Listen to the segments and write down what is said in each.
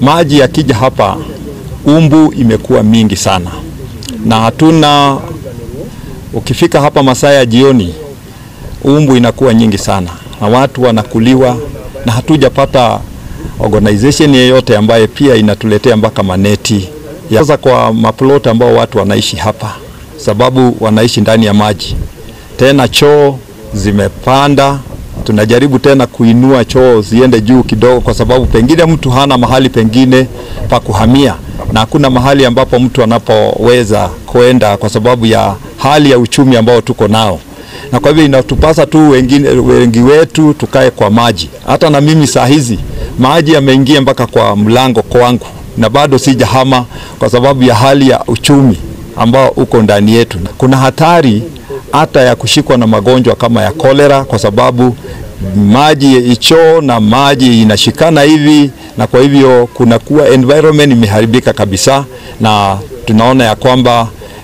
maji yakija hapa umbu imekuwa mingi sana, na hatuna, ukifika hapa masaa ya jioni umbu inakuwa nyingi sana na watu wanakuliwa, na hatujapata organization yeyote ambaye pia inatuletea mpaka maneti ya kwa maplot ambao watu wanaishi hapa, sababu wanaishi ndani ya maji. Tena choo zimepanda, tunajaribu tena kuinua choo ziende juu kidogo, kwa sababu pengine mtu hana mahali pengine pa kuhamia na hakuna mahali ambapo mtu anapoweza kwenda kwa sababu ya hali ya uchumi ambao tuko nao. Na kwa hivyo inatupasa tu wengi wetu tukae kwa maji. Hata na mimi saa hizi maji yameingia mpaka kwa mlango kwangu na bado sijahama kwa sababu ya hali ya uchumi ambao uko ndani yetu. Kuna hatari hata ya kushikwa na magonjwa kama ya kolera, kwa sababu maji ichoo na maji inashikana hivi, na kwa hivyo kuna kuwa environment imeharibika kabisa, na tunaona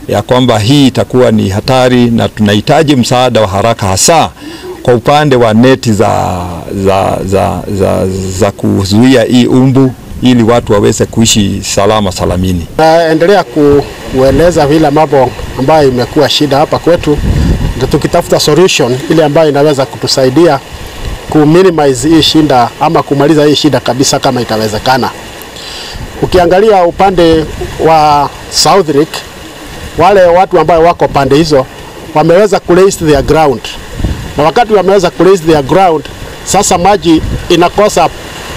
ya kwamba hii itakuwa ni hatari, na tunahitaji msaada wa haraka, hasa kwa upande wa neti za kuzuia hii umbu ili watu waweze kuishi salama salamini. Naendelea kueleza vile mambo ambayo imekuwa shida hapa kwetu, tukitafuta solution ile ambayo inaweza kutusaidia minimize hii shida ama kumaliza hii shida kabisa kama itawezekana. Ukiangalia upande wa South Lake, wale watu ambao wako pande hizo wameweza raise their ground, na wakati wameweza raise their ground, sasa maji inakosa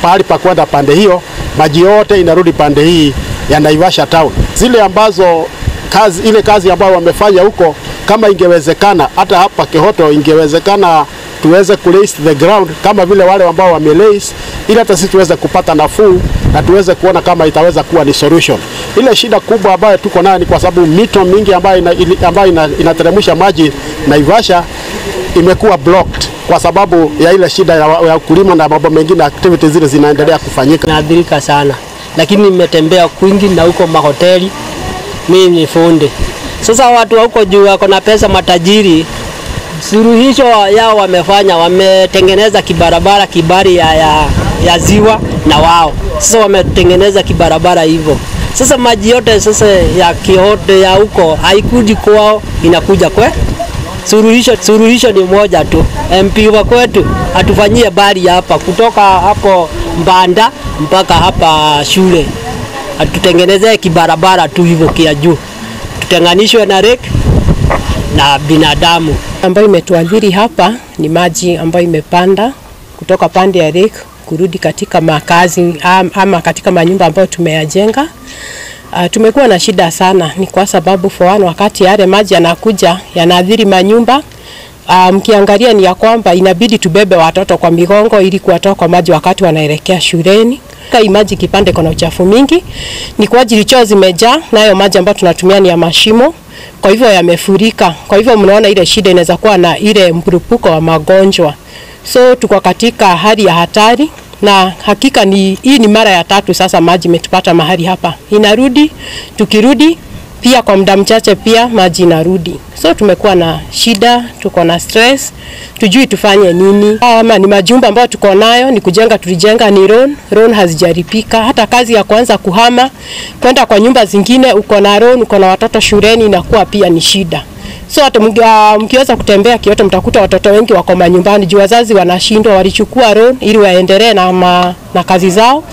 pahali pa kwenda pande hiyo, maji yote inarudi pande hii ya Naivasha town. Zile ambazo ile kazi ambayo wamefanya huko, kama ingewezekana hata hapa Kehoto ingewezekana tuweze raise the ground kama vile wale ambao wamelace, ili hata sisi tuweze kupata nafuu na tuweze kuona kama itaweza kuwa ni solution. Ile shida kubwa ambayo tuko nayo ni kwa sababu mito mingi ambayo inateremsha maji Naivasha imekuwa blocked kwa sababu ya ile shida ya kulima na mambo mengine, activities zile zinaendelea kufanyika. Naadhirika sana, lakini nimetembea kwingi na huko mahoteli, mimi ni fundi. Sasa watu huko juu wako na pesa, matajiri, suluhisho yao wamefanya, wametengeneza kibarabara kibari ya ziwa na wao. Sasa wametengeneza kibarabara hivyo. Sasa maji yote sasa ya Kehoto ya huko haikudi kwao, inakuja kwe. Suluhisho ni moja tu. MP wa kwetu atufanyie bari hapa kutoka hapo Mbanda mpaka hapa shule. Atutengenezee kibarabara tu hivyo kia juu. Tutenganishwe na lake na binadamu. Ambayo imetuadhiri hapa ni maji ambayo imepanda kutoka pande ya lake kurudi katika makazi ama katika manyumba ambayo tumeyajenga. Tumekuwa na shida sana, ni kwa sababu wakati yale maji yanakuja yanaathiri manyumba, mkiangalia ni ya kwamba inabidi tubebe watoto kwa migongo ili kuwatoa kwa maji wakati wanaelekea shuleni. Hii maji kipande kuna uchafu mingi, ni kwa ajili choo zimejaa, nayo maji ambayo tunatumia ni ya mashimo, kwa hivyo yamefurika. Kwa hivyo mnaona ile shida inaweza kuwa na ile mpurupuko wa magonjwa. So tuko katika hali ya hatari, na hakika hii ni mara ya 3 sasa maji imetupata mahali hapa. Inarudi, tukirudi pia kwa muda mchache pia maji inarudi. So tumekuwa na shida, tuko na stress, tujui tufanye nini. Ama ni majumba ambayo tuko nayo, ni kujenga tulijenga ni loan hazijaripika. Hata kazi ya kuanza kuhama kwenda kwa nyumba zingine, uko na loan, uko na watoto shuleni, inakuwa pia ni shida. So hata mkiweza kutembea Kehoto mtakuta watoto wengi wako manyumbani juu wazazi wanashindwa, walichukua loan ili waendelee na kazi zao.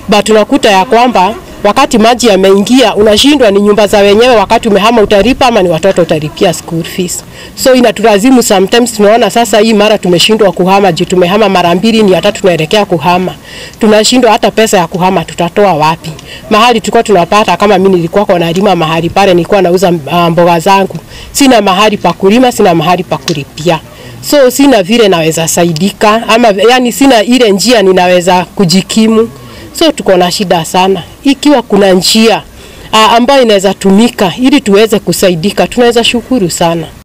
But tunakuta ya kwamba wakati maji yameingia unashindwa ni nyumba za wenyewe, wakati umehama utalipa ama ni watoto utalipia school fees. So inatulazimu sometimes, tunaona sasa hii mara tumeshindwa kuhama juu tumehama mara 2, ni 3 tunaelekea kuhama. Tunashindwa hata pesa ya kuhama tutatoa wapi? Mahali tulikuwa tunapata, kama mimi nilikuwa kwa nalima mahali pale, nilikuwa nauza mboga zangu, sina mahali pa kulima, sina mahali pa kulipia. So sina vile naweza saidika, ama yani sina ile njia ninaweza kujikimu. So tuko na shida sana. Ikiwa kuna njia ambayo inaweza tumika ili tuweze kusaidika, tunaweza shukuru sana.